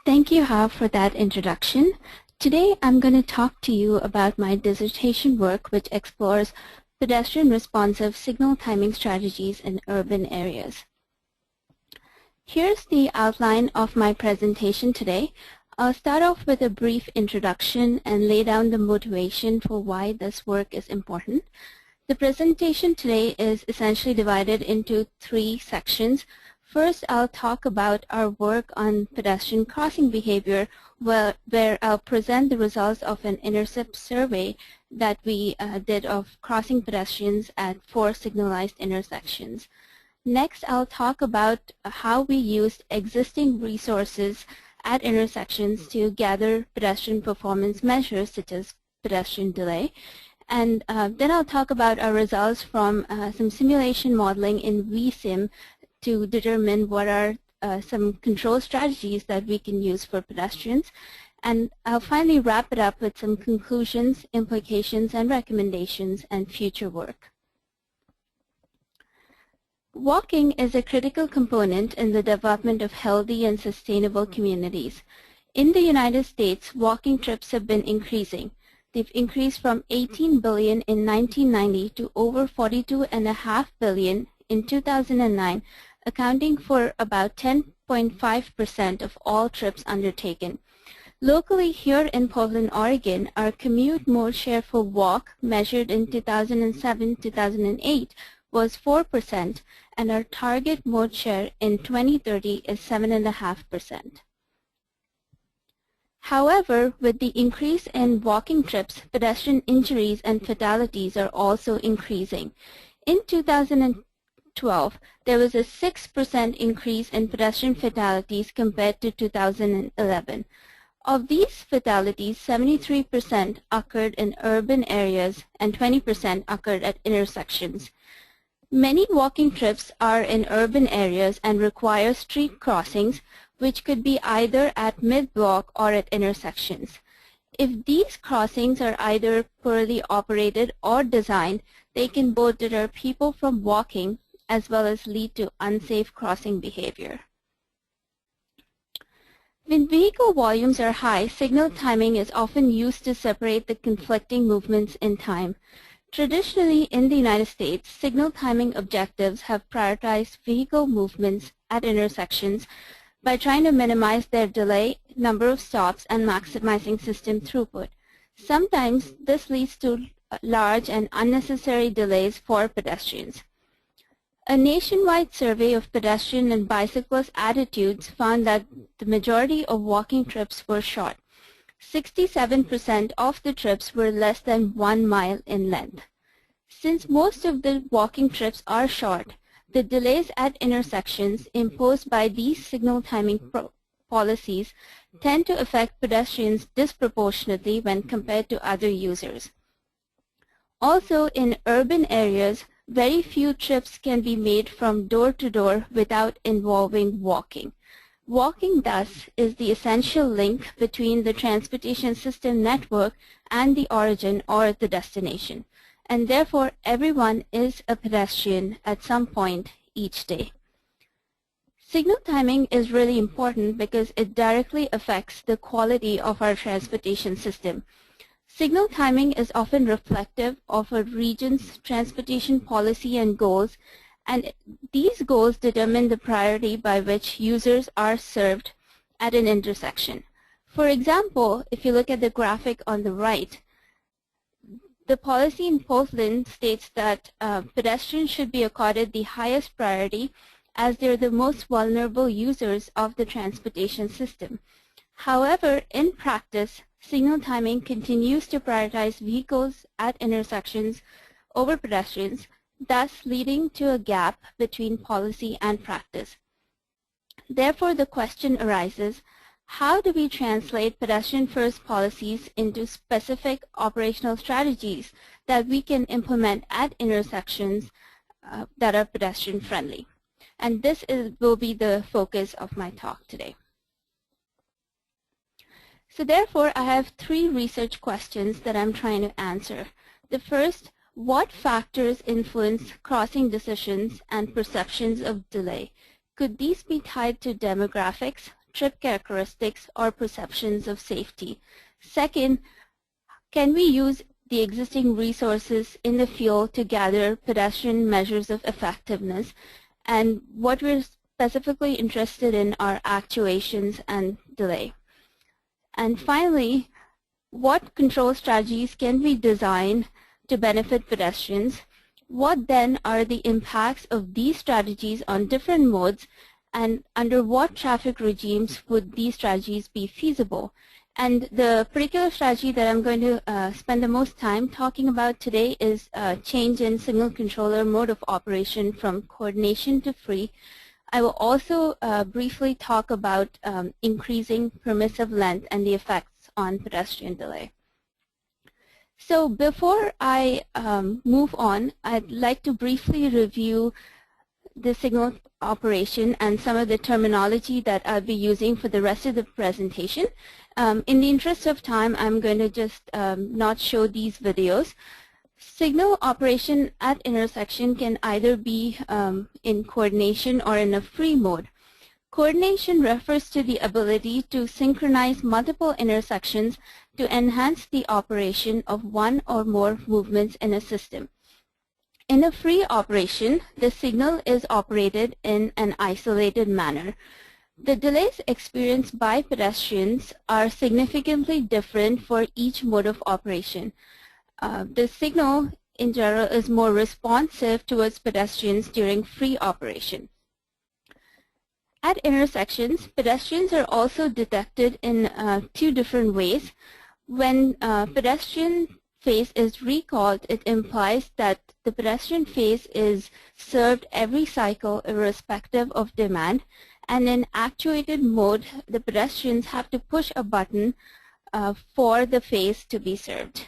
Thank you, Hav, for that introduction. Today, I'm going to talk to you about my dissertation work, which explores pedestrian responsive signal timing strategies in urban areas. Here's the outline of my presentation today. I'll start off with a brief introduction and lay down the motivation for why this work is important. The presentation today is essentially divided into three sections. First, I'll talk about our work on pedestrian crossing behavior, where I'll present the results of an intercept survey that we did of crossing pedestrians at 4 signalized intersections. Next, I'll talk about how we used existing resources at intersections to gather pedestrian performance measures, such as pedestrian delay. And then I'll talk about our results from some simulation modeling in vSim to determine what are some control strategies that we can use for pedestrians. And I'll finally wrap it up with some conclusions, implications, and recommendations and future work. Walking is a critical component in the development of healthy and sustainable communities. In the United States, walking trips have been increasing. They've increased from 18 billion in 1990 to over 42.5 billion in 2009, accounting for about 10.5% of all trips undertaken. Locally here in Portland, Oregon, our commute mode share for walk, measured in 2007-2008, was 4%, and our target mode share in 2030 is 7.5%. However, with the increase in walking trips, pedestrian injuries and fatalities are also increasing. In 2012, there was a 6% increase in pedestrian fatalities compared to 2011. Of these fatalities, 73% occurred in urban areas and 20% occurred at intersections. Many walking trips are in urban areas and require street crossings, which could be either at mid-block or at intersections. If these crossings are either poorly operated or designed, they can both deter people from walking as well as lead to unsafe crossing behavior. When vehicle volumes are high, signal timing is often used to separate the conflicting movements in time. Traditionally, in the United States, signal timing objectives have prioritized vehicle movements at intersections by trying to minimize their delay, number of stops, and maximizing system throughput. Sometimes this leads to large and unnecessary delays for pedestrians. A nationwide survey of pedestrian and bicyclist attitudes found that the majority of walking trips were short. 67% of the trips were less than 1 mile in length. Since most of the walking trips are short, the delays at intersections imposed by these signal timing policies tend to affect pedestrians disproportionately when compared to other users. Also, in urban areas, very few trips can be made from door to door without involving walking. Walking, thus, is the essential link between the transportation system network and the origin or the destination, and therefore everyone is a pedestrian at some point each day. Signal timing is really important because it directly affects the quality of our transportation system. Signal timing is often reflective of a region's transportation policy and goals, and these goals determine the priority by which users are served at an intersection. For example, if you look at the graphic on the right, the policy in Portland states that pedestrians should be accorded the highest priority as they're the most vulnerable users of the transportation system. However, in practice, signal timing continues to prioritize vehicles at intersections over pedestrians, thus leading to a gap between policy and practice. Therefore, the question arises, how do we translate pedestrian-first policies into specific operational strategies that we can implement at intersections that are pedestrian-friendly? And this will be the focus of my talk today. So therefore, I have 3 research questions that I'm trying to answer. The first, what factors influence crossing decisions and perceptions of delay? Could these be tied to demographics, trip characteristics or perceptions of safety? Second, can we use the existing resources in the field to gather pedestrian measures of effectiveness? And what we're specifically interested in are actuations and delay. And finally, what control strategies can we design to benefit pedestrians? What then are the impacts of these strategies on different modes, and under what traffic regimes would these strategies be feasible? And the particular strategy that I'm going to spend the most time talking about today is change in signal controller mode of operation from coordination to free. I will also briefly talk about increasing permissive length and the effects on pedestrian delay. So before I move on, I'd like to briefly review the signal operation and some of the terminology that I'll be using for the rest of the presentation. In the interest of time, I'm going to just not show these videos. Signal operation at intersection can either be in coordination or in a free mode. Coordination refers to the ability to synchronize multiple intersections to enhance the operation of one or more movements in a system. In a free operation, the signal is operated in an isolated manner. The delays experienced by pedestrians are significantly different for each mode of operation. The signal, in general, is more responsive towards pedestrians during free operation. At intersections, pedestrians are also detected in two different ways. When pedestrian phase is recalled, it implies that the pedestrian phase is served every cycle irrespective of demand, and in actuated mode, the pedestrians have to push a button for the phase to be served.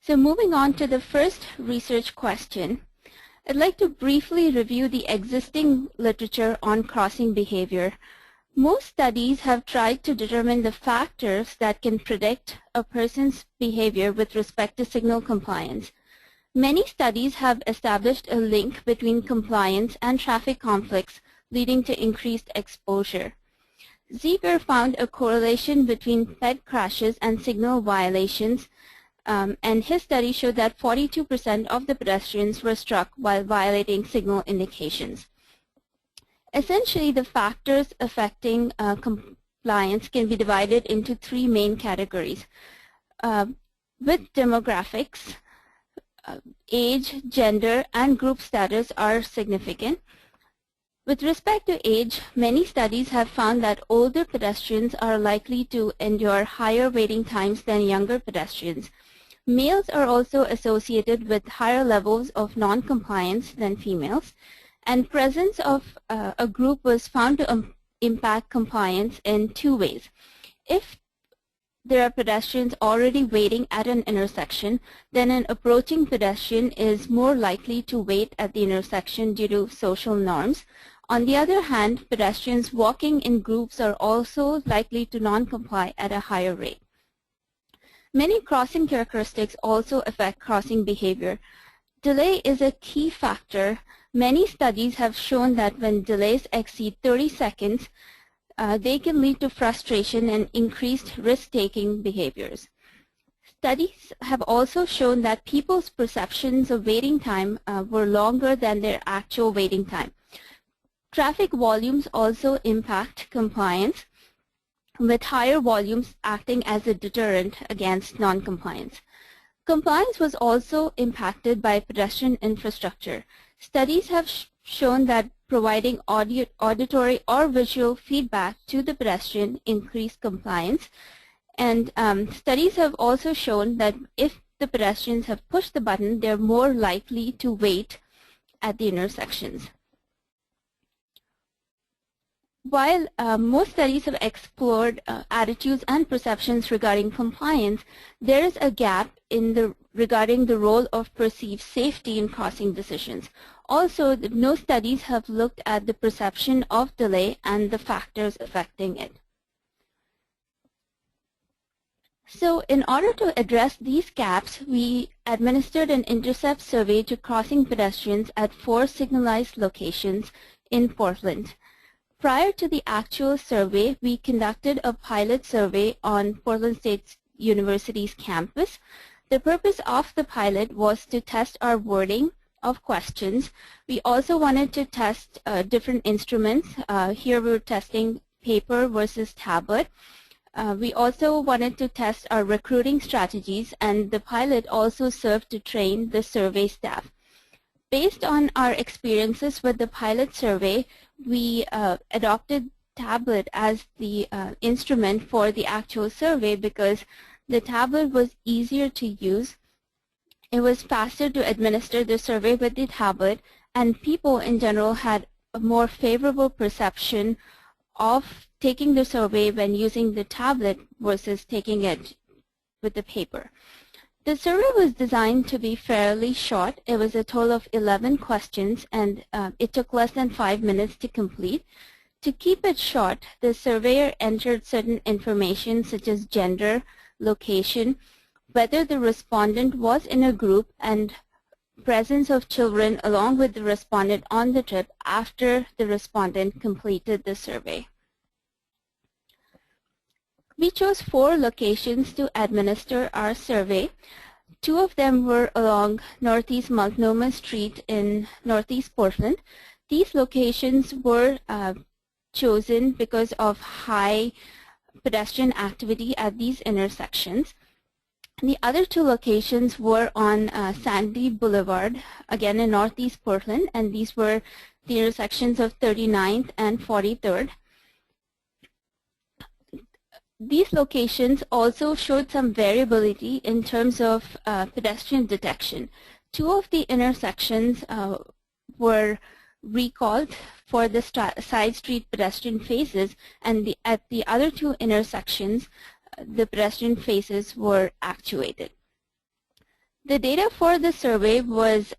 So moving on to the first research question, I'd like to briefly review the existing literature on crossing behavior. Most studies have tried to determine the factors that can predict a person's behavior with respect to signal compliance. Many studies have established a link between compliance and traffic conflicts, leading to increased exposure. Ziegler found a correlation between ped crashes and signal violations, and his study showed that 42% of the pedestrians were struck while violating signal indications. Essentially, the factors affecting compliance can be divided into three main categories. With demographics, age, gender, and group status are significant. With respect to age, many studies have found that older pedestrians are likely to endure higher waiting times than younger pedestrians. Males are also associated with higher levels of non-compliance than females, and presence of a group was found to impact compliance in two ways. If there are pedestrians already waiting at an intersection, then an approaching pedestrian is more likely to wait at the intersection due to social norms. On the other hand, pedestrians walking in groups are also likely to non-comply at a higher rate. Many crossing characteristics also affect crossing behavior. Delay is a key factor. Many studies have shown that when delays exceed 30 seconds, they can lead to frustration and increased risk-taking behaviors. Studies have also shown that people's perceptions of waiting time were longer than their actual waiting time. Traffic volumes also impact compliance, with higher volumes acting as a deterrent against non-compliance. Compliance was also impacted by pedestrian infrastructure. Studies have shown that providing auditory or visual feedback to the pedestrian increased compliance. And studies have also shown that if the pedestrians have pushed the button, they're more likely to wait at the intersections. While most studies have explored attitudes and perceptions regarding compliance, there is a gap in regarding the role of perceived safety in crossing decisions. Also, no studies have looked at the perception of delay and the factors affecting it. So in order to address these gaps, we administered an intercept survey to crossing pedestrians at 4 signalized locations in Portland. Prior to the actual survey, we conducted a pilot survey on Portland State University's campus. The purpose of the pilot was to test our wording of questions. We also wanted to test different instruments. Here we were testing paper versus tablet. We also wanted to test our recruiting strategies, and the pilot also served to train the survey staff. Based on our experiences with the pilot survey, we adopted tablet as the instrument for the actual survey because the tablet was easier to use. It was faster to administer the survey with the tablet, and people in general had a more favorable perception of taking the survey when using the tablet versus taking it with the paper. The survey was designed to be fairly short. It was a total of 11 questions, and it took less than 5 minutes to complete. To keep it short, the surveyor entered certain information such as gender, location, whether the respondent was in a group, and presence of children along with the respondent on the trip after the respondent completed the survey. We chose 4 locations to administer our survey. 2 of them were along Northeast Multnomah Street in Northeast Portland. These locations were chosen because of high pedestrian activity at these intersections. The other 2 locations were on Sandy Boulevard, again in Northeast Portland, and these were the intersections of 39th and 43rd. These locations also showed some variability in terms of pedestrian detection. 2 of the intersections were recalled for the side street pedestrian faces, and at the other 2 intersections, the pedestrian faces were actuated. The data for the survey was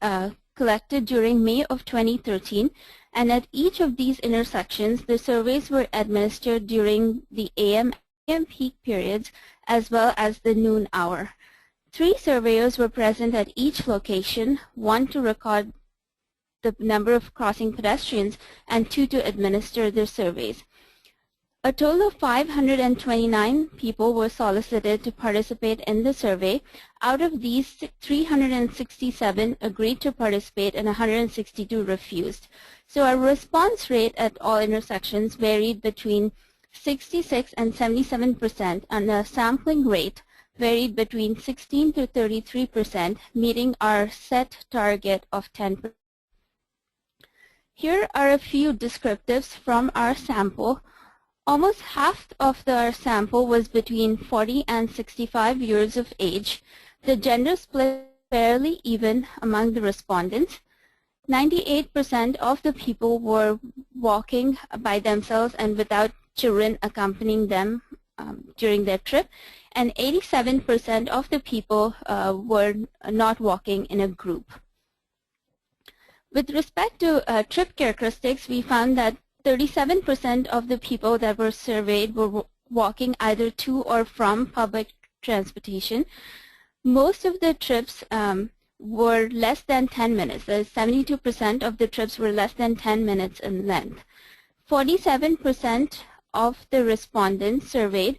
collected during May of 2013, and at each of these intersections, the surveys were administered during the AM peak periods as well as the noon hour. 3 surveyors were present at each location, 1 to record the number of crossing pedestrians and 2 to administer their surveys. A total of 529 people were solicited to participate in the survey. Out of these, 367 agreed to participate and 162 refused. So our response rate at all intersections varied between 66 and 77%, and the sampling rate varied between 16 to 33%, meeting our set target of 10%. Here are a few descriptives from our sample. Almost half of our sample was between 40 and 65 years of age. The gender split fairly even among the respondents. 98% of the people were walking by themselves and without children accompanying them during their trip, and 87% of the people were not walking in a group. With respect to trip characteristics, we found that 37% of the people that were surveyed were walking either to or from public transportation. Most of the trips were less than 10 minutes. 72% of the trips were less than 10 minutes in length. 47% of the respondents surveyed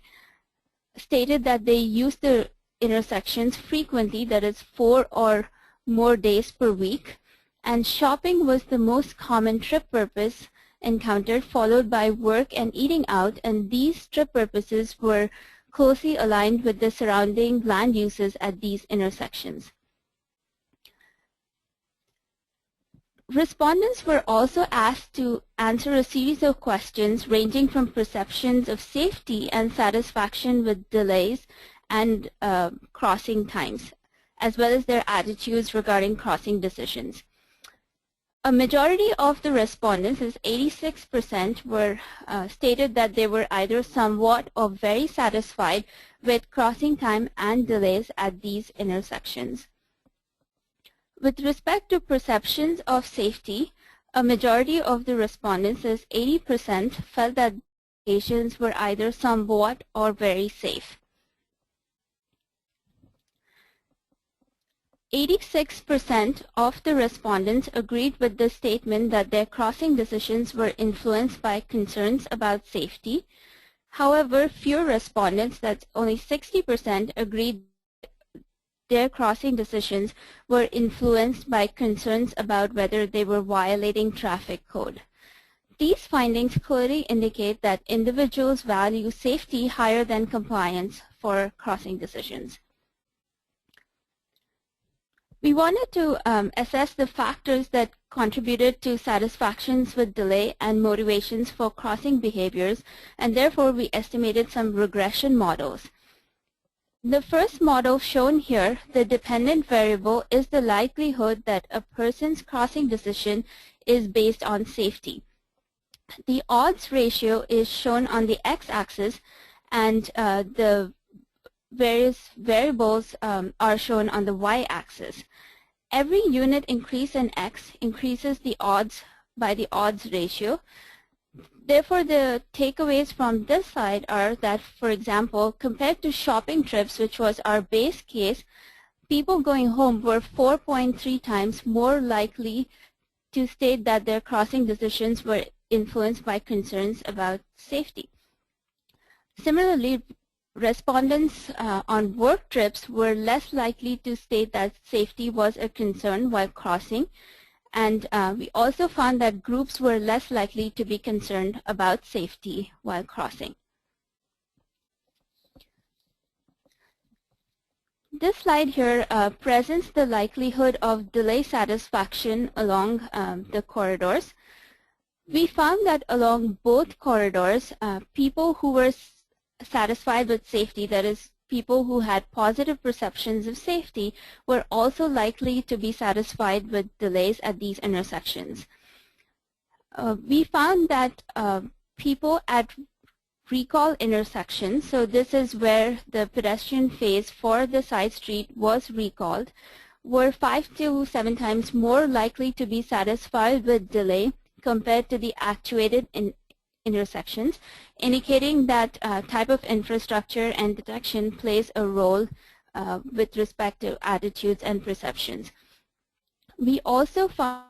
stated that they used the intersections frequently, that is 4 or more days per week. And shopping was the most common trip purpose encountered, followed by work and eating out, and these trip purposes were closely aligned with the surrounding land uses at these intersections. Respondents were also asked to answer a series of questions ranging from perceptions of safety and satisfaction with delays and crossing times, as well as their attitudes regarding crossing decisions. A majority of the respondents, as 86%, were stated that they were either somewhat or very satisfied with crossing time and delays at these intersections. With respect to perceptions of safety, a majority of the respondents, as 80%, felt that locations were either somewhat or very safe. 86% of the respondents agreed with the statement that their crossing decisions were influenced by concerns about safety. However, fewer respondents, that's only 60%, agreed their crossing decisions were influenced by concerns about whether they were violating traffic code. These findings clearly indicate that individuals value safety higher than compliance for crossing decisions. We wanted to assess the factors that contributed to satisfactions with delay and motivations for crossing behaviors, and therefore we estimated some regression models. The first model shown here, the dependent variable, is the likelihood that a person's crossing decision is based on safety. The odds ratio is shown on the x-axis, and the various variables are shown on the y-axis. Every unit increase in x increases the odds by the odds ratio. Therefore, the takeaways from this slide are that, for example, compared to shopping trips, which was our base case, people going home were 4.3 times more likely to state that their crossing decisions were influenced by concerns about safety. Similarly, respondents on work trips were less likely to state that safety was a concern while crossing, and we also found that groups were less likely to be concerned about safety while crossing. This slide here presents the likelihood of delay satisfaction along the corridors. We found that along both corridors, people who were satisfied with safety, that is, people who had positive perceptions of safety, were also likely to be satisfied with delays at these intersections. We found that people at recall intersections, so this is where the pedestrian phase for the side street was recalled, were 5 to 7 times more likely to be satisfied with delay compared to the actuated intersections, indicating that type of infrastructure and detection plays a role with respect to attitudes and perceptions. We also found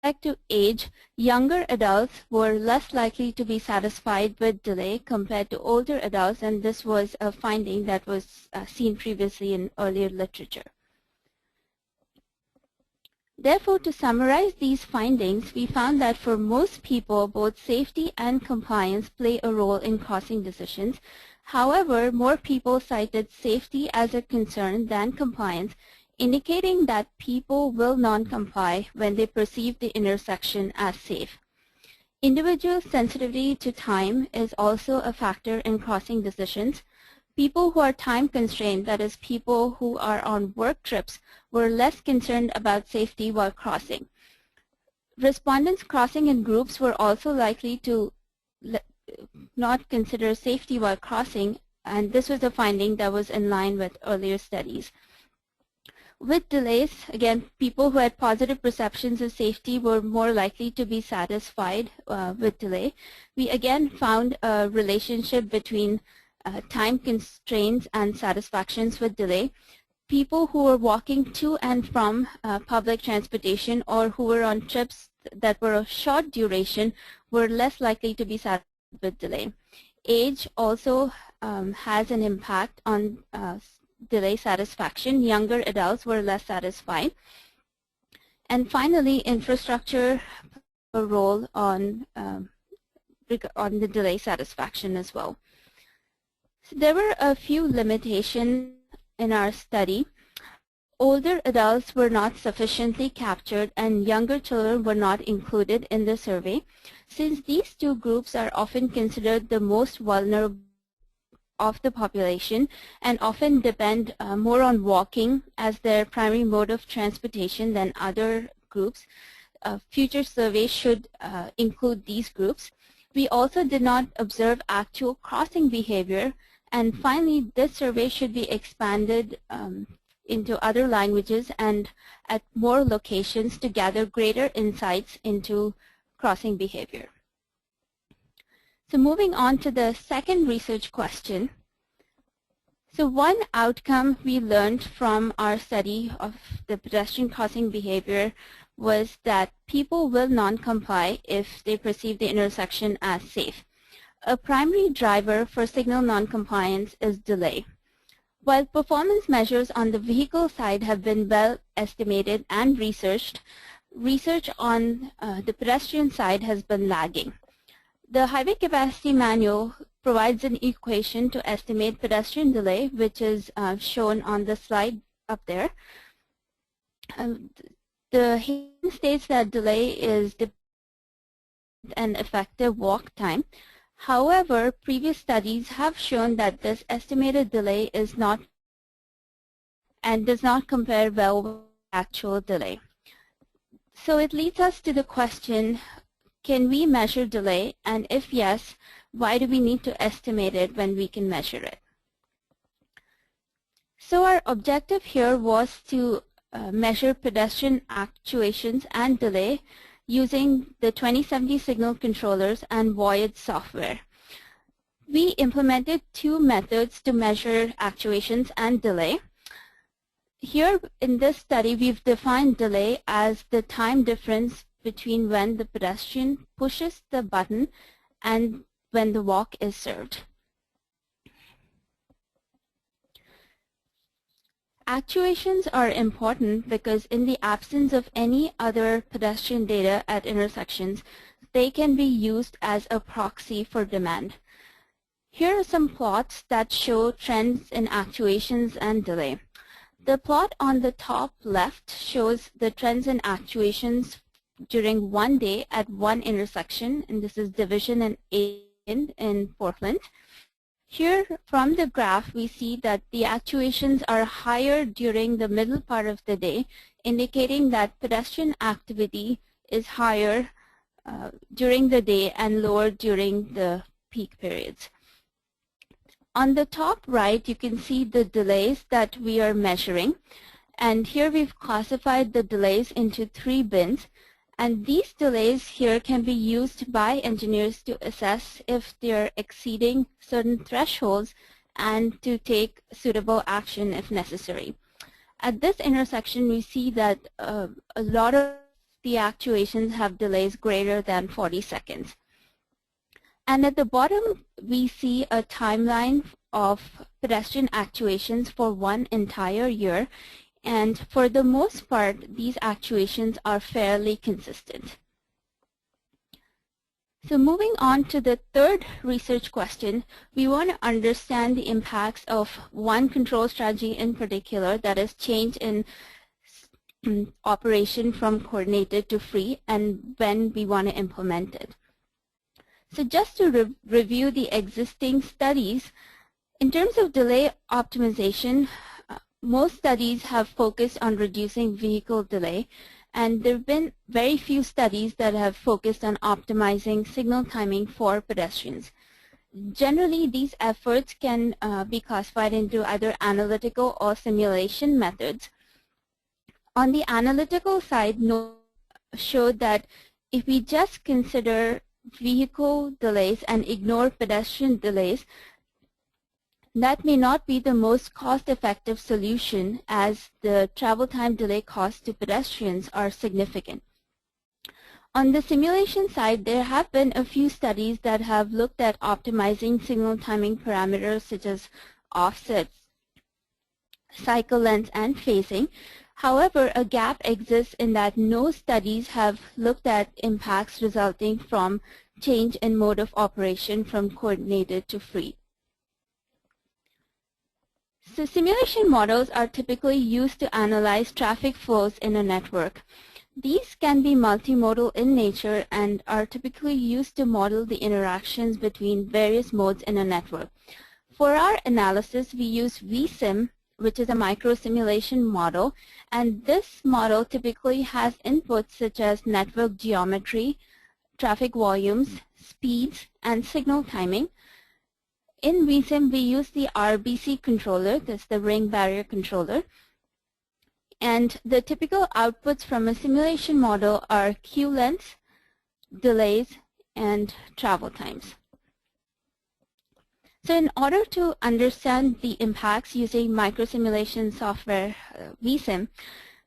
that with respect to age, younger adults were less likely to be satisfied with delay compared to older adults, and this was a finding that was seen previously in earlier literature. Therefore, to summarize these findings, we found that for most people, both safety and compliance play a role in crossing decisions. However, more people cited safety as a concern than compliance, indicating that people will non-comply when they perceive the intersection as safe. Individual sensitivity to time is also a factor in crossing decisions. People who are time constrained, that is, people who are on work trips, were less concerned about safety while crossing. Respondents crossing in groups were also likely to not consider safety while crossing, and this was a finding that was in line with earlier studies. With delays, again, people who had positive perceptions of safety were more likely to be satisfied with delay. We again found a relationship between time constraints and satisfactions with delay. People who were walking to and from public transportation or who were on trips that were of short duration were less likely to be satisfied with delay. Age also has an impact on delay satisfaction. Younger adults were less satisfied. And finally, infrastructure played a role on the delay satisfaction as well. So there were a few limitations in our study. Older adults were not sufficiently captured and younger children were not included in the survey. Since these two groups are often considered the most vulnerable of the population and often depend more on walking as their primary mode of transportation than other groups, future surveys should include these groups. We also did not observe actual crossing behavior. And finally, this survey should be expanded into other languages and at more locations to gather greater insights into crossing behavior. So moving on to the second research question. So one outcome we learned from our study of the pedestrian crossing behavior was that people will non-comply if they perceive the intersection as safe. A primary driver for signal non-compliance is delay. While performance measures on the vehicle side have been well estimated and researched, research on the pedestrian side has been lagging. The highway capacity manual provides an equation to estimate pedestrian delay, which is shown on the slide up there. The heading states that delay is an effective walk time. However, previous studies have shown that this estimated delay is not and does not compare well with actual delay. So it leads us to the question, can we measure delay? And if yes, why do we need to estimate it when we can measure it? So our objective here was to measure pedestrian actuations and delay using the 2070 signal controllers and Voyage software. We implemented two methods to measure actuations and delay. Here in this study, we've defined delay as the time difference between when the pedestrian pushes the button and when the walk is served. Actuations are important because in the absence of any other pedestrian data at intersections, they can be used as a proxy for demand. Here are some plots that show trends in actuations and delay. The plot on the top left shows the trends in actuations during one day at one intersection, and this is Division and 8 in Portland. Here from the graph, we see that the actuations are higher during the middle part of the day, indicating that pedestrian activity is higher during the day and lower during the peak periods. On the top right, you can see the delays that we are measuring. And here we've classified the delays into 3 bins. And these delays here can be used by engineers to assess if they're exceeding certain thresholds and to take suitable action if necessary. At this intersection, we see that a lot of the actuations have delays greater than 40 seconds. And at the bottom, we see a timeline of pedestrian actuations for one entire year. And for the most part, these actuations are fairly consistent. So moving on to the third research question, we want to understand the impacts of one control strategy in particular, that is change in operation from coordinated to free, and when we want to implement it. So just to review the existing studies, in terms of delay optimization, most studies have focused on reducing vehicle delay, and there have been very few studies that have focused on optimizing signal timing for pedestrians. Generally, these efforts can be classified into either analytical or simulation methods. On the analytical side, showed that if we just consider vehicle delays and ignore pedestrian delays, that may not be the most cost-effective solution, as the travel time delay costs to pedestrians are significant. On the simulation side, there have been a few studies that have looked at optimizing signal timing parameters such as offsets, cycle length, and phasing. However, a gap exists in that no studies have looked at impacts resulting from change in mode of operation from coordinated to free. So simulation models are typically used to analyze traffic flows in a network. These can be multimodal in nature and are typically used to model the interactions between various modes in a network. For our analysis, we use vSim, which is a micro-simulation model, and this model typically has inputs such as network geometry, traffic volumes, speeds, and signal timing. In vSim, we use the RBC controller, that's the ring barrier controller, and the typical outputs from a simulation model are queue lengths, delays, and travel times. So in order to understand the impacts using microsimulation software vSim,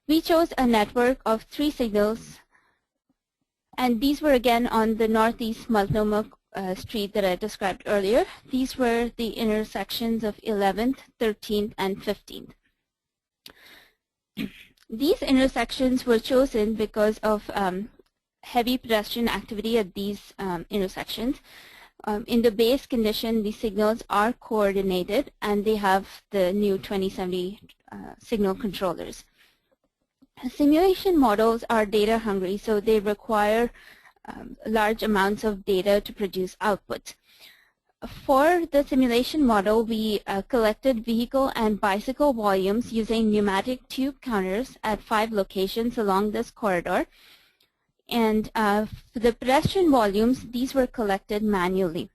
we chose a network of 3 signals, and these were again on the northeast Multnomah street that I described earlier. These were the intersections of 11th, 13th, and 15th. These intersections were chosen because of heavy pedestrian activity at these intersections. In the base condition, the signals are coordinated and they have the new 2070 signal controllers. Simulation models are data hungry, so they require large amounts of data to produce output. For the simulation model, we collected vehicle and bicycle volumes using pneumatic tube counters at 5 locations along this corridor. And for the pedestrian volumes, these were collected manually.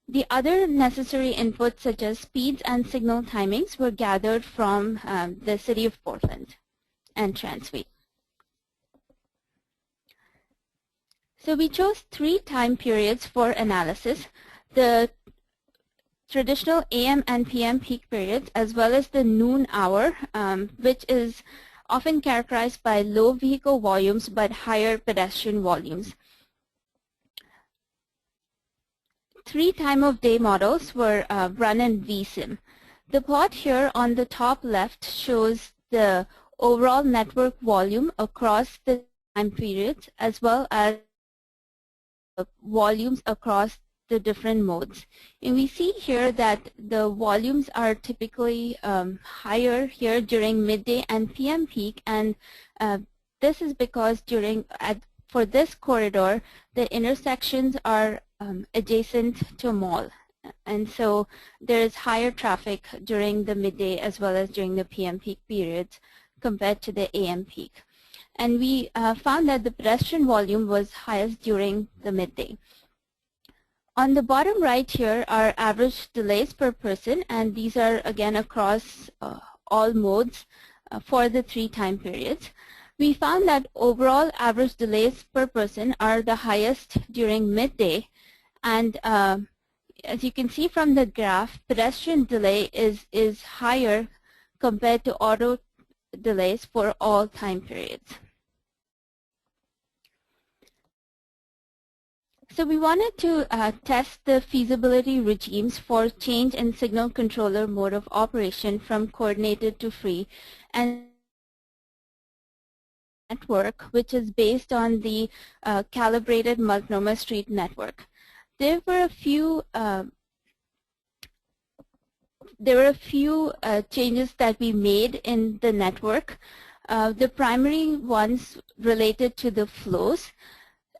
The other necessary inputs, such as speeds and signal timings, were gathered from the city of Portland and Transway. So we chose 3 time periods for analysis: the traditional AM and PM peak periods, as well as the noon hour, which is often characterized by low vehicle volumes but higher pedestrian volumes. 3 time-of-day models were run in vSim. The plot here on the top left shows the overall network volume across the time periods, as well as volumes across the different modes. And we see here that the volumes are typically higher here during midday and PM peak, and this is because for this corridor, the intersections are adjacent to a mall, and so there is higher traffic during the midday as well as during the PM peak periods compared to the AM peak. And we found that the pedestrian volume was highest during the midday. On the bottom right here are average delays per person, and these are again across all modes for the 3 time periods. We found that overall average delays per person are the highest during midday, and as you can see from the graph, pedestrian delay is higher compared to auto delays for all time periods. So we wanted to test the feasibility regimes for change in signal controller mode of operation from coordinated to free, and network, which is based on the calibrated Multnomah Street network. There were a few changes that we made in the network. The primary ones related to the flows.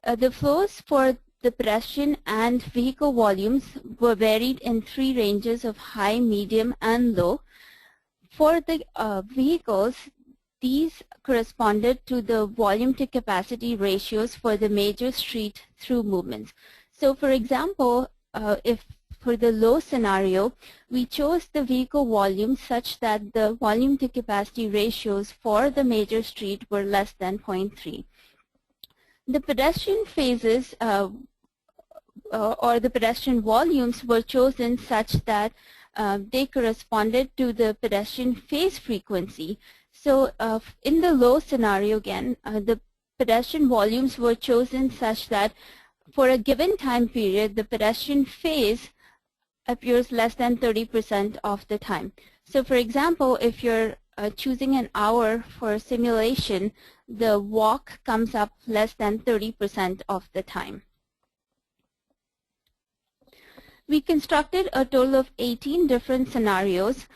The flows for the pedestrian and vehicle volumes were varied in 3 ranges of high, medium, and low. For the vehicles, these corresponded to the volume to capacity ratios for the major street through movements. So for example, if for the low scenario, we chose the vehicle volume such that the volume to capacity ratios for the major street were less than 0.3. The pedestrian phases or the pedestrian volumes were chosen such that they corresponded to the pedestrian phase frequency. So in the low scenario again, the pedestrian volumes were chosen such that for a given time period, the pedestrian phase appears less than 30% of the time. So for example, if you're choosing an hour for simulation, the walk comes up less than 30% of the time. We constructed a total of 18 different scenarios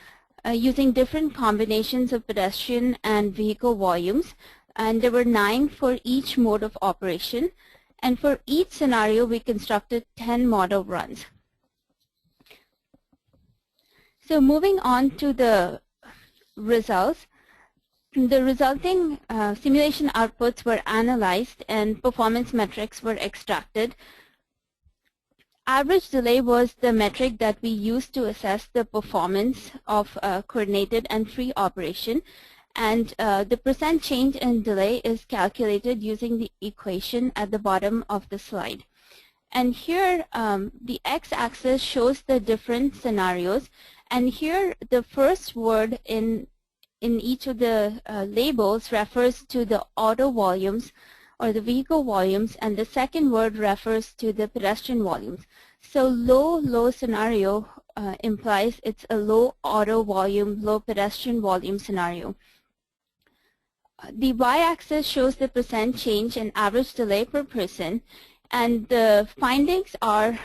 using different combinations of pedestrian and vehicle volumes, and there were 9 for each mode of operation. And for each scenario, we constructed 10 model runs. So moving on to the results, the resulting simulation outputs were analyzed and performance metrics were extracted. Average delay was the metric that we used to assess the performance of coordinated and free operation, and the percent change in delay is calculated using the equation at the bottom of the slide. And here the x-axis shows the different scenarios, and here the first word in each of the labels refers to the auto volumes or the vehicle volumes, and the second word refers to the pedestrian volumes. So low scenario implies it's a low auto volume, low pedestrian volume scenario. The y-axis shows the percent change in average delay per person, and the findings are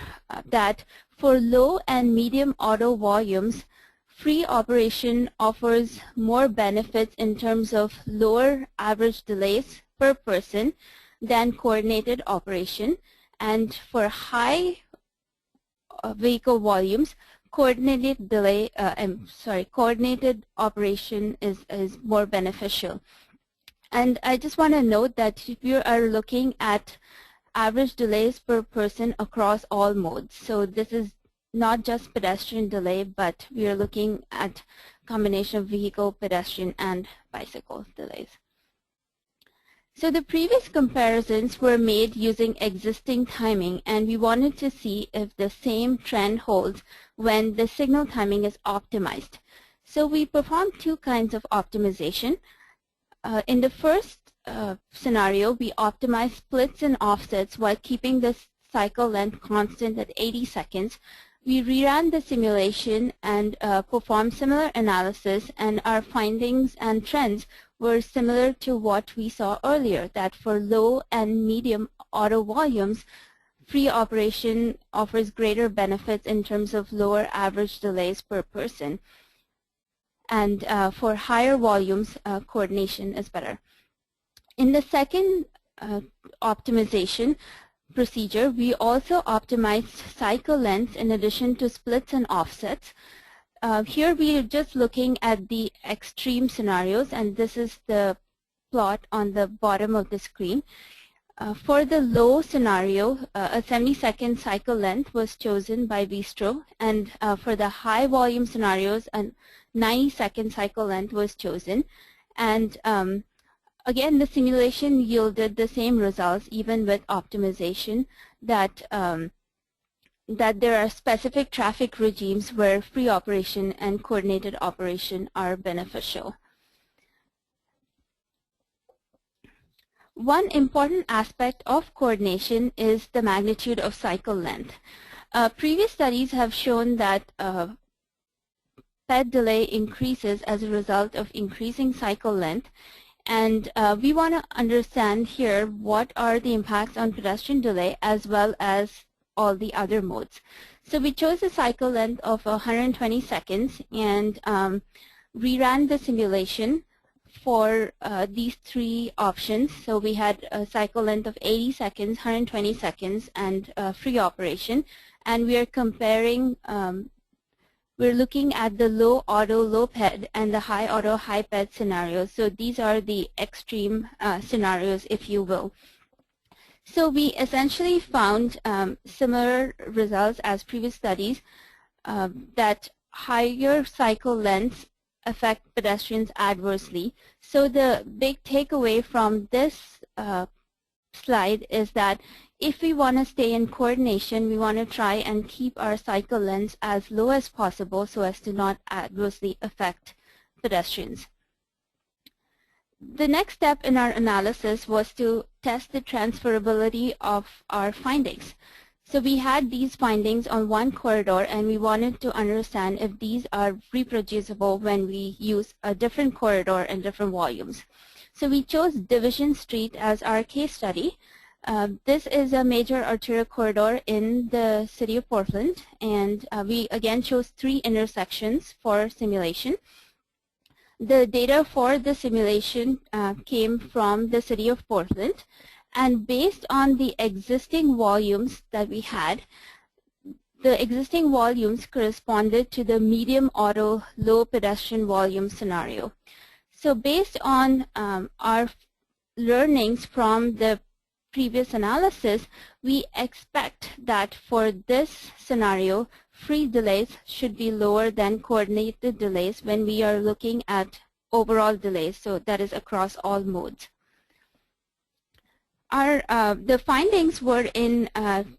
that for low and medium auto volumes, free operation offers more benefits in terms of lower average delays per person than coordinated operation. And for high vehicle volumes, coordinated operation is more beneficial. And I just want to note that if you are looking at average delays per person across all modes, so this is not just pedestrian delay, but we are looking at combination of vehicle, pedestrian, and bicycle delays. So the previous comparisons were made using existing timing, and we wanted to see if the same trend holds when the signal timing is optimized. So we performed two kinds of optimization. In the first scenario, we optimized splits and offsets while keeping the cycle length constant at 80 seconds. We reran the simulation and performed similar analysis, and our findings and trends were similar to what we saw earlier, that for low and medium auto volumes, free operation offers greater benefits in terms of lower average delays per person. And for higher volumes, coordination is better. In the second optimization procedure, we also optimized cycle lengths in addition to splits and offsets. Here we are just looking at the extreme scenarios, and this is the plot on the bottom of the screen. For the low scenario, a 70-second cycle length was chosen by Bistro, and for the high volume scenarios, a 90-second cycle length was chosen. And again, the simulation yielded the same results even with optimization, that there are specific traffic regimes where free operation and coordinated operation are beneficial. One important aspect of coordination is the magnitude of cycle length. Previous studies have shown that PED delay increases as a result of increasing cycle length, and we want to understand here what are the impacts on pedestrian delay as well as all the other modes. So we chose a cycle length of 120 seconds and reran the simulation for these three options. So we had a cycle length of 80 seconds, 120 seconds, and free operation. And we are comparing, we're looking at the low auto, low PED, and the high auto, high PED scenarios. So these are the extreme scenarios, if you will. So we essentially found similar results as previous studies, that higher cycle lengths affect pedestrians adversely. So the big takeaway from this slide is that if we want to stay in coordination, we want to try and keep our cycle lengths as low as possible so as to not adversely affect pedestrians. The next step in our analysis was to test the transferability of our findings. So we had these findings on one corridor, and we wanted to understand if these are reproducible when we use a different corridor and different volumes. So we chose Division Street as our case study. This is a major arterial corridor in the city of Portland, and we again chose 3 intersections for simulation. The data for the simulation came from the city of Portland, and based on the existing volumes that we had, the existing volumes corresponded to the medium auto, low pedestrian volume scenario. So based on our learnings from the previous analysis, we expect that for this scenario, free delays should be lower than coordinated delays when we are looking at overall delays, so that is across all modes. The findings were in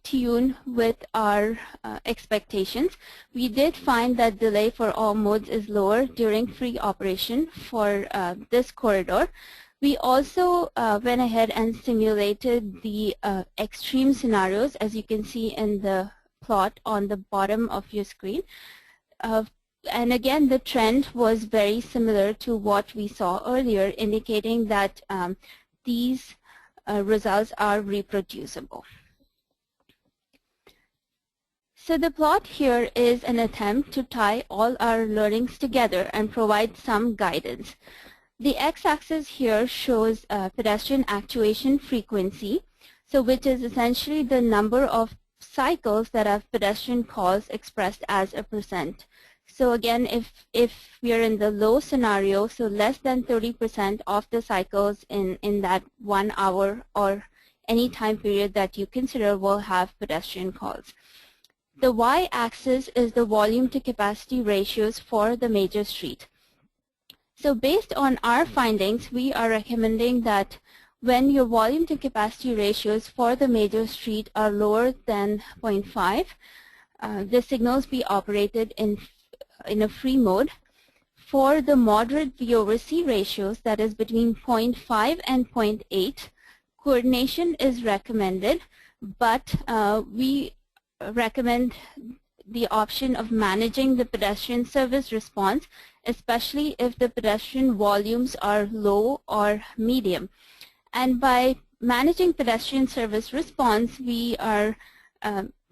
tune with our expectations. We did find that delay for all modes is lower during free operation for this corridor. We also went ahead and simulated the extreme scenarios, as you can see in the plot on the bottom of your screen. And again, the trend was very similar to what we saw earlier, indicating that these results are reproducible. So the plot here is an attempt to tie all our learnings together and provide some guidance. The x-axis here shows pedestrian actuation frequency, so which is essentially the number of cycles that have pedestrian calls expressed as a %. So again, if we are in the low scenario, so less than 30% of the cycles in that 1 hour or any time period that you consider will have pedestrian calls. The y-axis is the volume to capacity ratios for the major street. So based on our findings, we are recommending that when your volume to capacity ratios for the major street are lower than 0.5, the signals be operated in a free mode. For the moderate V over C ratios, that is between 0.5 and 0.8, coordination is recommended, but we recommend the option of managing the pedestrian service response, especially if the pedestrian volumes are low or medium. And by managing pedestrian service response, we are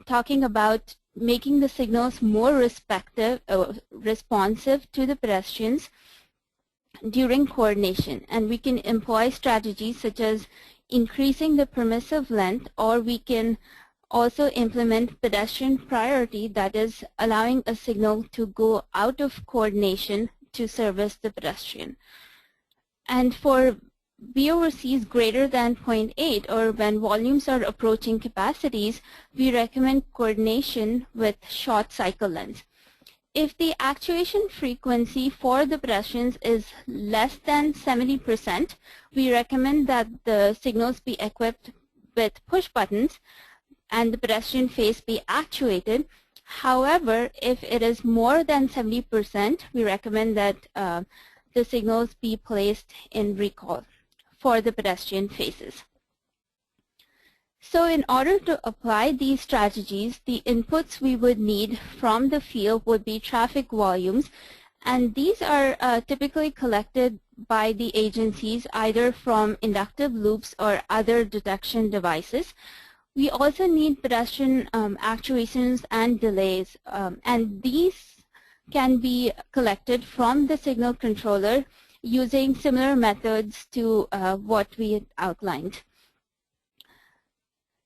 talking about making the signals more responsive to the pedestrians during coordination. And we can employ strategies such as increasing the permissive length, or we can also implement pedestrian priority, that is allowing a signal to go out of coordination to service the pedestrian. And for V over C is greater than 0.8, or when volumes are approaching capacities, we recommend coordination with short cycle lengths. If the actuation frequency for the pedestrians is less than 70%, we recommend that the signals be equipped with push buttons and the pedestrian face be actuated. However, if it is more than 70%, we recommend that the signals be placed in recall for the pedestrian faces. So in order to apply these strategies, the inputs we would need from the field would be traffic volumes, and these are typically collected by the agencies either from inductive loops or other detection devices. We also need pedestrian actuations and delays, and these can be collected from the signal controller using similar methods to what we had outlined.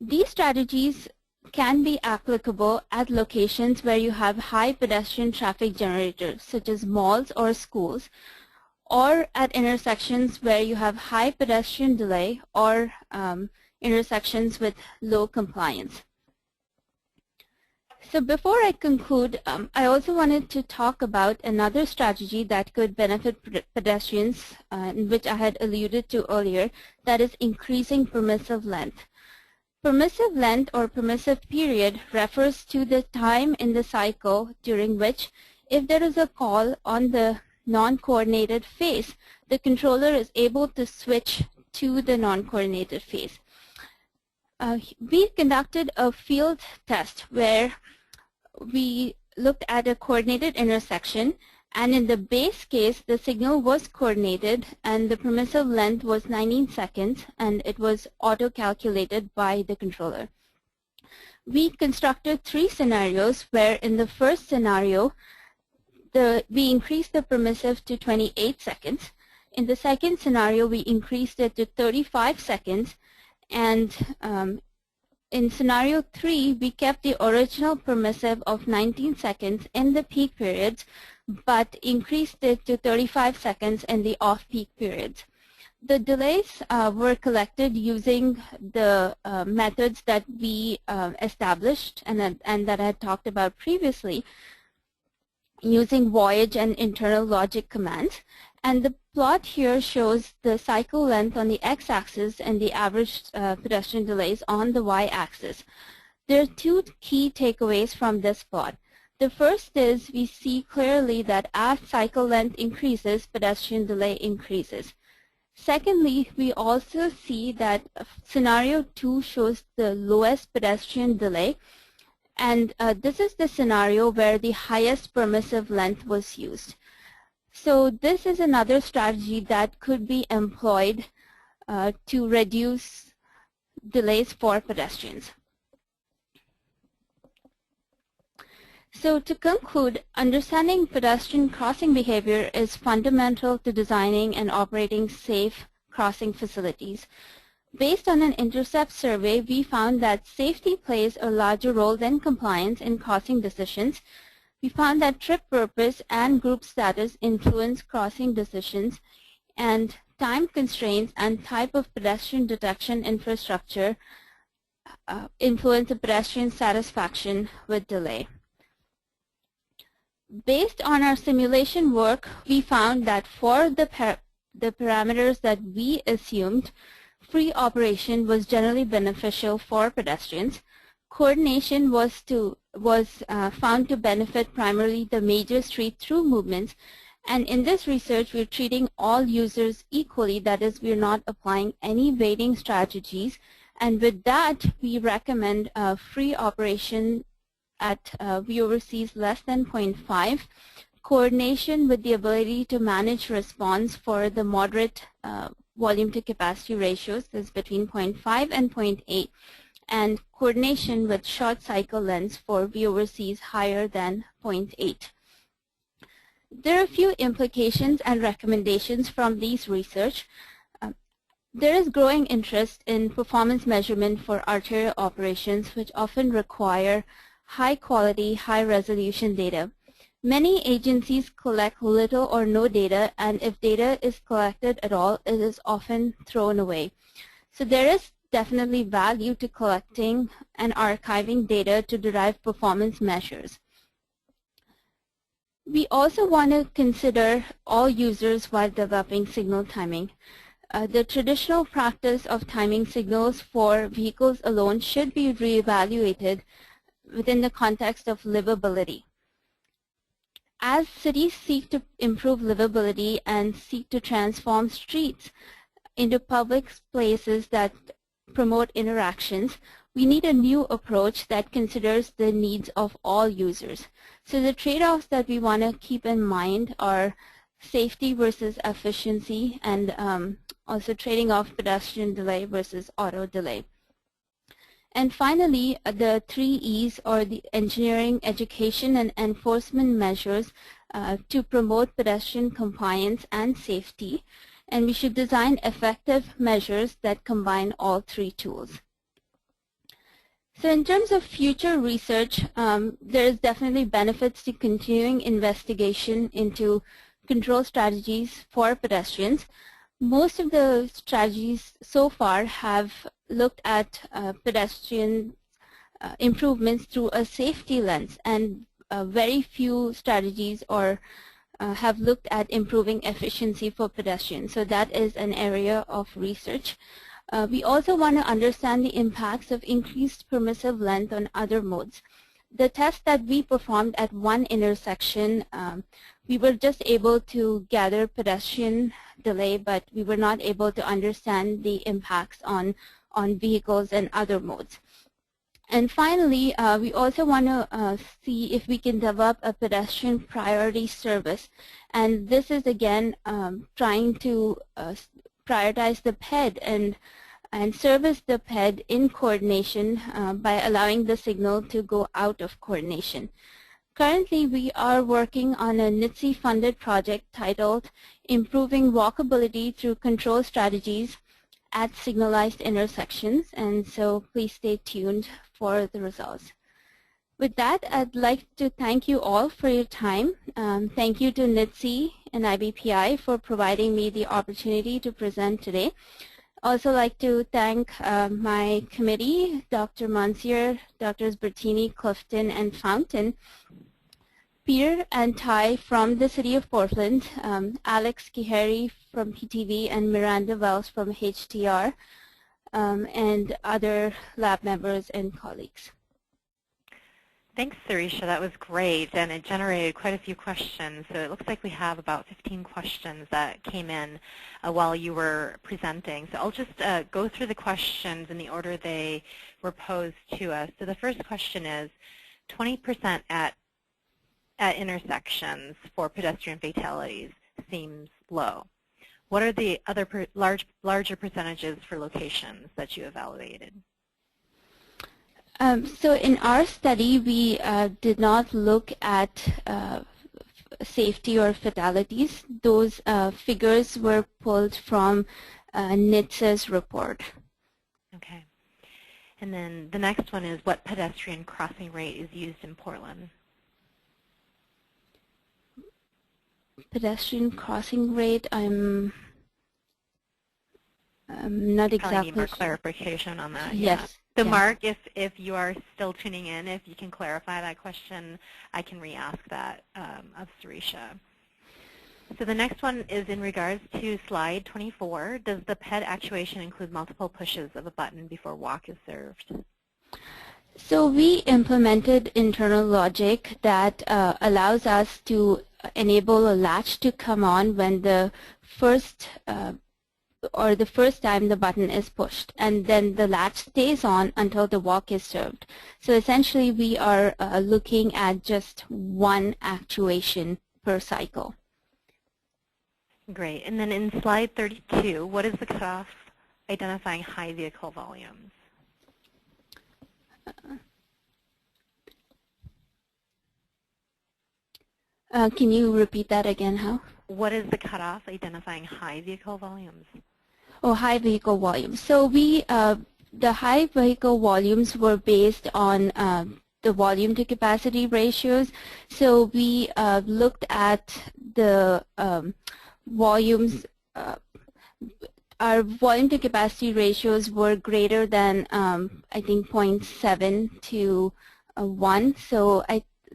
These strategies can be applicable at locations where you have high pedestrian traffic generators, such as malls or schools, or at intersections where you have high pedestrian delay or intersections with low compliance. So before I conclude, I also wanted to talk about another strategy that could benefit pedestrians, which I had alluded to earlier, that is increasing permissive length. Permissive length or permissive period refers to the time in the cycle during which, if there is a call on the non-coordinated phase, the controller is able to switch to the non-coordinated phase. We conducted a field test where we looked at a coordinated intersection, and in the base case, the signal was coordinated and the permissive length was 19 seconds, and it was auto-calculated by the controller. We constructed 3 scenarios where in the first scenario, we increased the permissive to 28 seconds. In the second scenario, we increased it to 35 seconds. And in scenario 3, we kept the original permissive of 19 seconds in the peak periods, but increased it to 35 seconds in the off-peak periods. The delays were collected using the methods that we established and that I had talked about previously, using voyage and internal logic commands. And the plot here shows the cycle length on the x-axis and the average pedestrian delays on the y-axis. There are two key takeaways from this plot. The first is we see clearly that as cycle length increases, pedestrian delay increases. Secondly, we also see that scenario 2 shows the lowest pedestrian delay, and this is the scenario where the highest permissive length was used. So this is another strategy that could be employed to reduce delays for pedestrians. So to conclude, understanding pedestrian crossing behavior is fundamental to designing and operating safe crossing facilities. Based on an intercept survey, we found that safety plays a larger role than compliance in crossing decisions. We found that trip purpose and group status influence crossing decisions, and time constraints and type of pedestrian detection infrastructure influence the pedestrian satisfaction with delay. Based on our simulation work, we found that for the parameters that we assumed, free operation was generally beneficial for pedestrians. Coordination was found to benefit primarily the major street-through movements, and in this research we're treating all users equally, that is, we're not applying any weighting strategies, and with that we recommend free operation at VOCs less than 0.5, coordination with the ability to manage response for the moderate volume to capacity ratios is between 0.5 and 0.8, and coordination with short cycle lengths for VOCs higher than 0.8. There are a few implications and recommendations from these research. There is growing interest in performance measurement for arterial operations, which often require high quality, high resolution data. Many agencies collect little or no data, and if data is collected at all, it is often thrown away. So there is definitely value to collecting and archiving data to derive performance measures. We also want to consider all users while developing signal timing. The traditional practice of timing signals for vehicles alone should be reevaluated within the context of livability. As cities seek to improve livability and seek to transform streets into public places that promote interactions, we need a new approach that considers the needs of all users. So the trade-offs that we want to keep in mind are safety versus efficiency, and also trading off pedestrian delay versus auto delay. And finally, the 3 E's, or the engineering, education, and enforcement measures to promote pedestrian compliance and safety. And we should design effective measures that combine all 3 tools. So in terms of future research, there is definitely benefits to continuing investigation into control strategies for pedestrians. Most of the strategies so far have looked at pedestrian improvements through a safety lens, and very few strategies have looked at improving efficiency for pedestrians. So that is an area of research. We also want to understand the impacts of increased permissive length on other modes. The test that we performed at one intersection, we were just able to gather pedestrian delay, but we were not able to understand the impacts on vehicles and other modes. And finally, we also want to see if we can develop a pedestrian priority service. And this is, again, trying to prioritize the PED and service the PED in coordination by allowing the signal to go out of coordination. Currently, we are working on a NITC-funded project titled Improving Walkability Through Control Strategies at Signalized Intersections, and so please stay tuned for the results. With that, I'd like to thank you all for your time. Thank you to NITC and IBPI for providing me the opportunity to present today. Also like to thank my committee, Dr. Monsier, Drs. Bertini, Clifton, and Fountain. Peter and Ty from the City of Portland, Alex Kiheri from PTV, and Miranda Wells from HTR, and other lab members and colleagues. Thanks, Sirisha. That was great, and it generated quite a few questions. So it looks like we have about 15 questions that came in while you were presenting. So I'll just go through the questions in the order they were posed to us. So the first question is, 20% at intersections for pedestrian fatalities seems low. What are the other larger percentages for locations that you evaluated? So in our study, we did not look at safety or fatalities. Those figures were pulled from NITC's report. Okay. And then the next one is, what pedestrian crossing rate is used in Portland? Pedestrian crossing rate, I'm not exactly need more clarification on that. Yes. Yeah. So yeah. Mark, if you are still tuning in, if you can clarify that question, I can re-ask that of Sirisha. So the next one is in regards to slide 24. Does the PED actuation include multiple pushes of a button before walk is served? So we implemented internal logic that allows us to enable a latch to come on when the first time the button is pushed, and then the latch stays on until the walk is served. So essentially we are looking at just one actuation per cycle. Great. And then in slide 32, what is the cutoff identifying high vehicle volumes? Can you repeat that again, Hal? What is the cutoff identifying high vehicle volumes? Oh, high vehicle volumes. So we, the high vehicle volumes were based on the volume to capacity ratios. So we looked at the volumes. Our volume to capacity ratios were greater than I think 0.7 to 1. So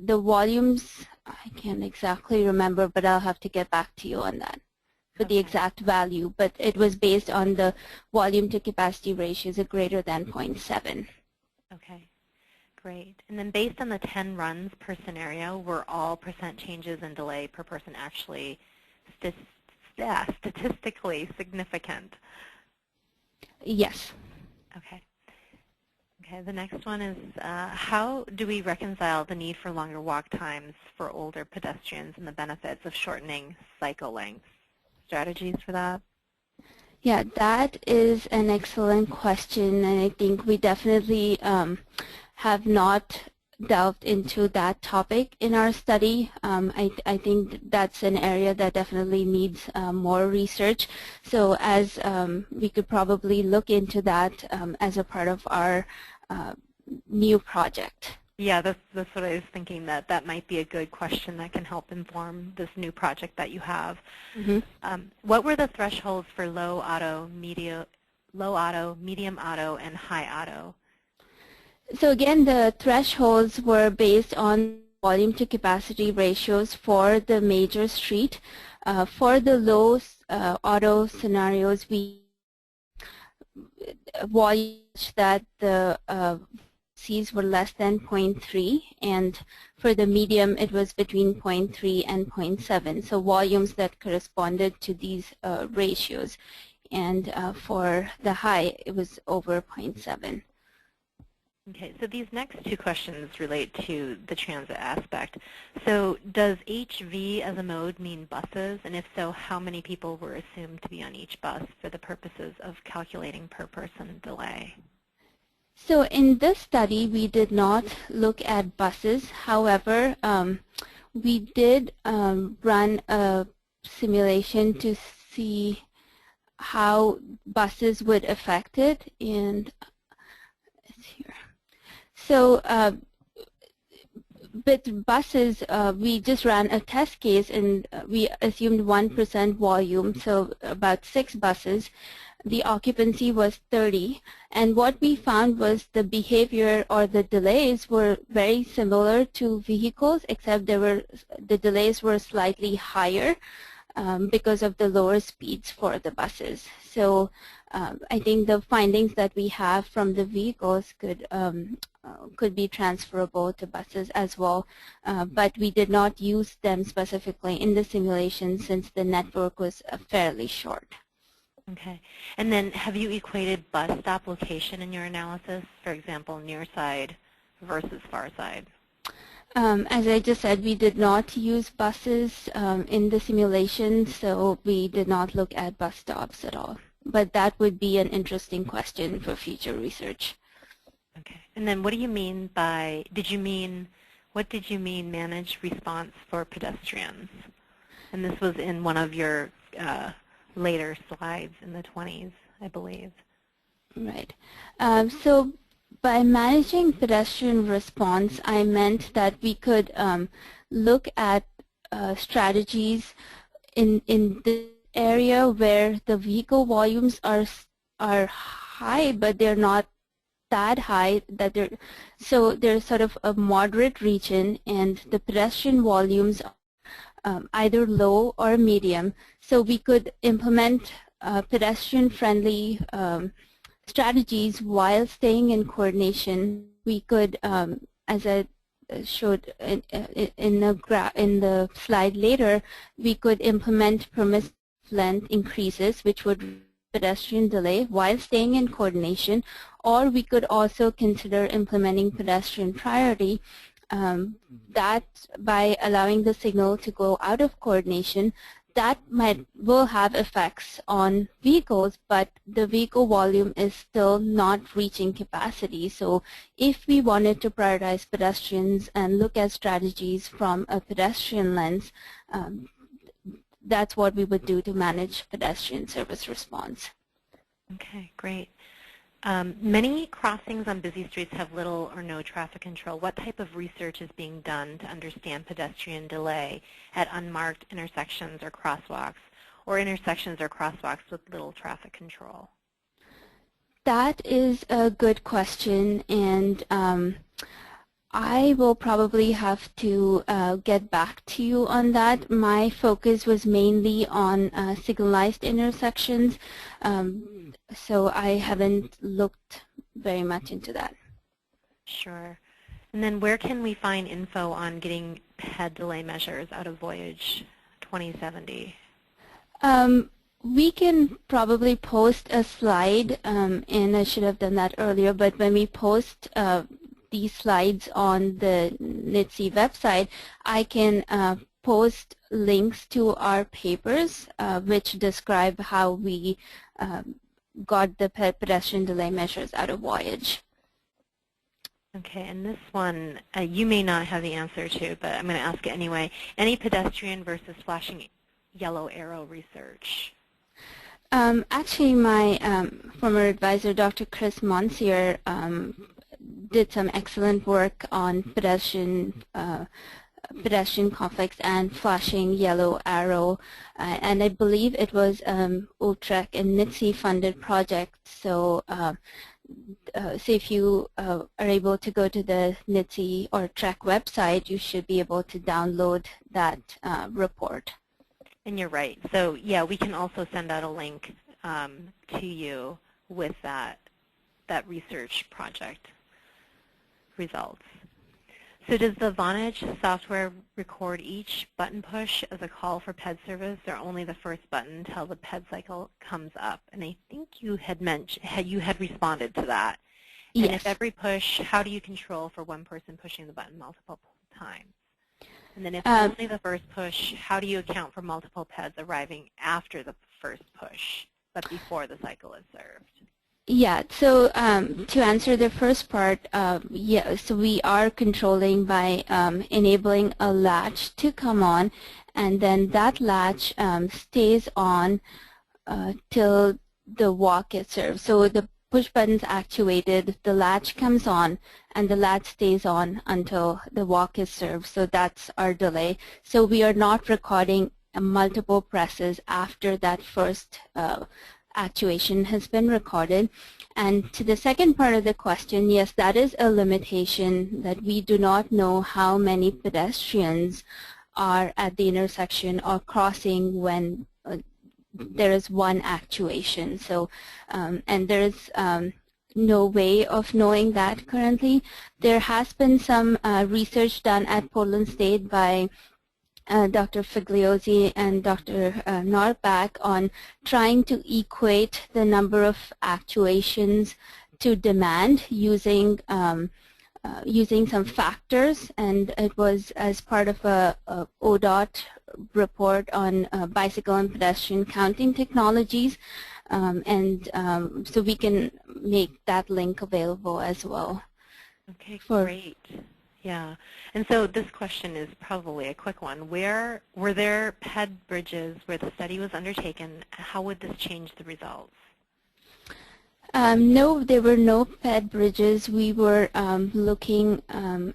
the volumes, I can't exactly remember, but I'll have to get back to you on that for the exact value. But it was based on the volume to capacity ratios of greater than 0.7. Okay, great. And then based on the 10 runs per scenario, were all percent changes in delay per person actually statistically significant? Yes. Okay. Okay, the next one is, how do we reconcile the need for longer walk times for older pedestrians and the benefits of shortening cycle lengths? Strategies for that? Yeah, that is an excellent question, and I think we definitely have not delved into that topic in our study. I think that's an area that definitely needs more research. So as we could probably look into that as a part of our new project. Yeah, that's what I was thinking, that might be a good question that can help inform this new project that you have. Mm-hmm. What were the thresholds for low auto, medium auto, and high auto? So again, the thresholds were based on volume to capacity ratios for the major street. For the low auto scenarios, we volume that the C's were less than 0.3, and for the medium it was between 0.3 and 0.7, so volumes that corresponded to these ratios. And for the high, it was over 0.7. Okay, so these next two questions relate to the transit aspect. So does HV as a mode mean buses? And if so, how many people were assumed to be on each bus for the purposes of calculating per person delay? So in this study, we did not look at buses. However, we did run a simulation to see how buses would affect it. And it's here. So with buses, we just ran a test case, and we assumed 1% volume, so about 6 buses. the occupancy was 30. And what we found was the behavior or the delays were very similar to vehicles, except the delays were slightly higher because of the lower speeds for the buses. So I think the findings that we have from the vehicles could be transferable to buses as well, but we did not use them specifically in the simulation since the network was fairly short. Okay. And then have you equated bus stop location in your analysis, for example, near side versus far side? As I just said, we did not use buses in the simulation, so we did not look at bus stops at all. But that would be an interesting question for future research. Okay. And then what do you mean by, what did you mean managed response for pedestrians? And this was in one of your later slides in the 20s, I believe. Right. So by managing pedestrian response, I meant that we could look at strategies in the area where the vehicle volumes are high, but they're not that high that so there's sort of a moderate region, and the pedestrian volumes are either low or medium. So we could implement pedestrian-friendly strategies while staying in coordination. We could, as I showed in the slide later, we could implement permissive length increases, which would pedestrian delay while staying in coordination, or we could also consider implementing pedestrian priority, that by allowing the signal to go out of coordination, that will have effects on vehicles, but the vehicle volume is still not reaching capacity. So if we wanted to prioritize pedestrians and look at strategies from a pedestrian lens, that's what we would do to manage pedestrian service response. Okay, great. Many crossings on busy streets have little or no traffic control. What type of research is being done to understand pedestrian delay at unmarked intersections or crosswalks, or intersections or crosswalks with little traffic control? That is a good question, and I will probably have to get back to you on that. My focus was mainly on signalized intersections, so I haven't looked very much into that. Sure. And then where can we find info on getting PED delay measures out of Voyage 2070? We can probably post a slide, and I should have done that earlier, but when we post these slides on the NITC website, I can post links to our papers which describe how we got the pedestrian delay measures out of Voyage. Okay, and this one you may not have the answer to, but I'm going to ask it anyway. Any pedestrian versus flashing yellow arrow research? Actually, my former advisor, Dr. Chris Monsier, did some excellent work on pedestrian conflicts and flashing yellow arrow, and I believe it was Utrecht and NITC funded project. So, so if you are able to go to the NITC or Utrecht website, you should be able to download that report. And you're right. So yeah, we can also send out a link to you with that research project results. So does the Vonage software record each button push as a call for PED service, or only the first button until the PED cycle comes up? And I think you had responded to that. Yes. And if every push, how do you control for one person pushing the button multiple times? And then if only the first push, how do you account for multiple PEDs arriving after the first push, but before the cycle is served? Yeah, so to answer the first part, yeah, so we are controlling by enabling a latch to come on, and then that latch stays on till the walk is served. So the push button's activated, the latch comes on, and the latch stays on until the walk is served. So that's our delay. So we are not recording multiple presses after that first actuation has been recorded. And to the second part of the question, yes, that is a limitation, that we do not know how many pedestrians are at the intersection or crossing when there is one actuation. So, and there is no way of knowing that currently. There has been some research done at Portland State by Dr. Figliozzi and Dr. Norback on trying to equate the number of actuations to demand using using some factors, and it was as part of a ODOT report on bicycle and pedestrian counting technologies, so we can make that link available as well. Okay, great. Yeah, and so this question is probably a quick one. Were there PED bridges where the study was undertaken? How would this change the results? No, there were no PED bridges. We were looking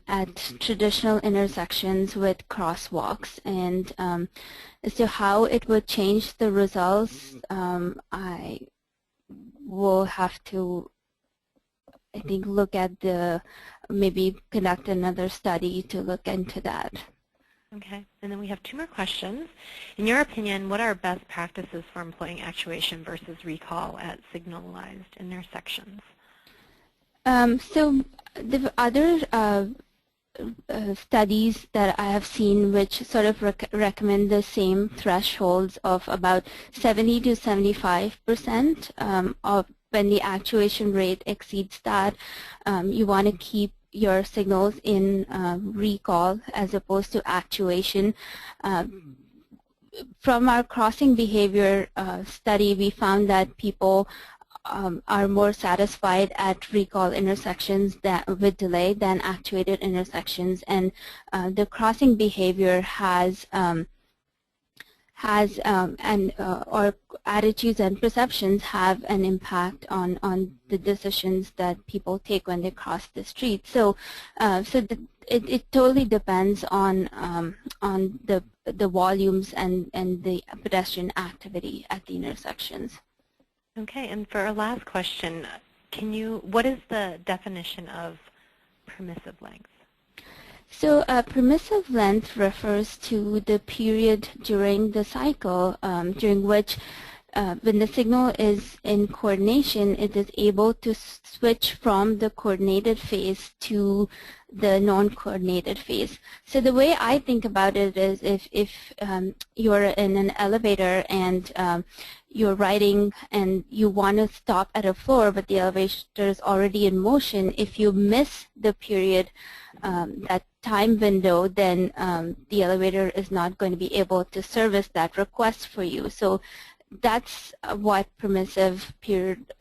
at traditional intersections with crosswalks, and as to how it would change the results, I will have to, I think, look at maybe conduct another study to look into that. Okay, and then we have two more questions. In your opinion, what are best practices for employing actuation versus recall at signalized intersections? So the other studies that I have seen which sort of recommend the same thresholds of about 70 to 75% of when the actuation rate exceeds that, you want to keep your signals in recall as opposed to actuation. From our crossing behavior study, we found that people are more satisfied at recall intersections with delay than actuated intersections, and the crossing behavior has or attitudes and perceptions have an impact on the decisions that people take when they cross the street. So, it totally depends on the volumes and the pedestrian activity at the intersections. Okay, and for our last question, what is the definition of permissive length? So permissive length refers to the period during the cycle during which when the signal is in coordination, it is able to switch from the coordinated phase to the non-coordinated phase. So the way I think about it is if you're in an elevator and you're riding and you want to stop at a floor, but the elevator is already in motion, if you miss the period, that time window, then the elevator is not going to be able to service that request for you. So that's what permissive period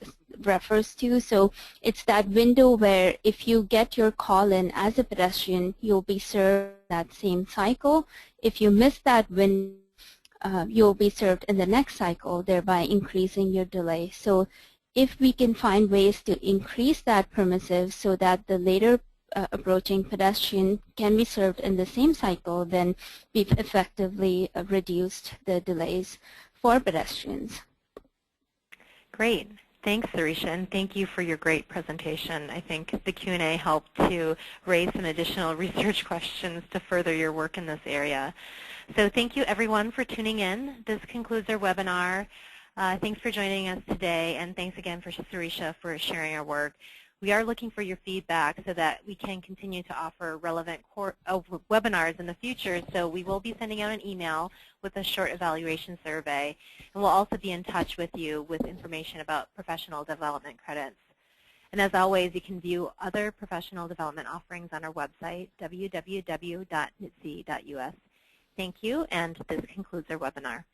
refers to. So it's that window where if you get your call in as a pedestrian, you'll be served that same cycle. If you miss that window, you'll be served in the next cycle, thereby increasing your delay. So if we can find ways to increase that permissive so that the later approaching pedestrian can be served in the same cycle, then we've effectively reduced the delays for pedestrians. Great. Thanks, Sirisha, and thank you for your great presentation. I think the Q&A helped to raise some additional research questions to further your work in this area. So thank you, everyone, for tuning in. This concludes our webinar. Thanks for joining us today, and thanks again for Sirisha for sharing our work. We are looking for your feedback so that we can continue to offer relevant webinars in the future. So we will be sending out an email with a short evaluation survey, and we'll also be in touch with you with information about professional development credits. And as always, you can view other professional development offerings on our website, www.nitc.us. Thank you, and this concludes our webinar.